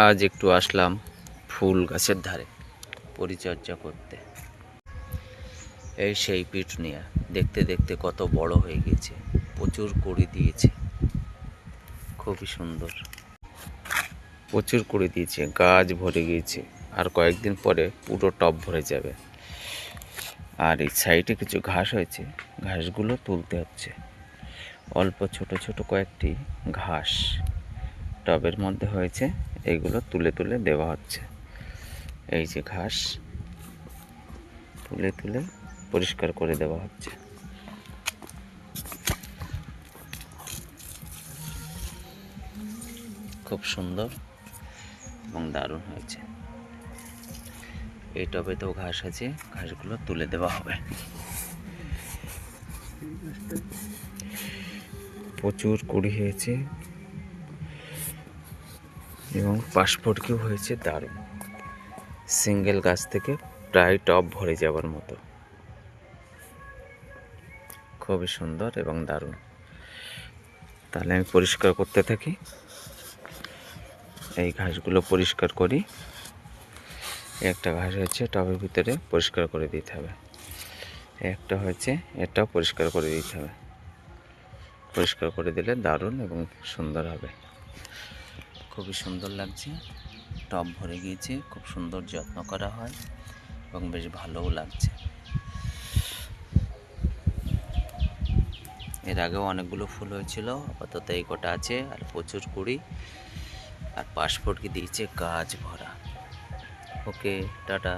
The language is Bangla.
আজ একটু আসলাম ফুল গাছের ধারে পরিচর্যা করতে। এই সেই পিটুনিয়া দেখতে দেখতে কত বড় হয়ে গেছে, প্রচুর কুড়ি দিয়েছে, খুবই সুন্দর, প্রচুর কুড়ি দিয়েছে, গাছ ভরে গিয়েছে। আর কয়েকদিন পরে পুরো টব ভরে যাবে। আর এই সাইডে কিছু ঘাস হয়েছে, ঘাসগুলো তুলতে হচ্ছে। অল্প ছোট ছোট কয়েকটি ঘাস টবের মধ্যে হয়েছে, এইগুলো তুলে তুলে দেওয়া হচ্ছে। এই যে ঘাস তুলে তুলে পরিষ্কার করে দেওয়া হচ্ছে। খুব সুন্দর এবং দারুণ হয়েছে। এই টবেতেও ঘাস আছে, ঘাসগুলো তুলে দেওয়া হবে। প্রচুর কুড়ি হয়েছে এবং পাশফটকিও হয়েছে দারুণ। সিঙ্গেল গাছ থেকে প্রায় টব ভরে যাওয়ার মতো, খুবই সুন্দর এবং দারুণ। তাহলে আমি পরিষ্কার করতে থাকি, এই ঘাসগুলো পরিষ্কার করি। একটা ঘাস হয়েছে টবের ভিতরে, পরিষ্কার করে দিতে হবে। একটা হয়েছে, এটাও পরিষ্কার করে দিতে হবে। পরিষ্কার করে দিলে দারুণ এবং সুন্দর হবে। খুবই সুন্দর লাগছে, টব ভরে গিয়েছে, খুব সুন্দর যত্ন করা হয় এবং বেশ ভালোও লাগছে। এর আগেও অনেকগুলো ফুল হয়েছিল, আপাতত এই কটা আছে। আর প্রচুর কুড়ি আর পাশফটকি দিয়েছে গাছ ভরা। ওকে, টাটা।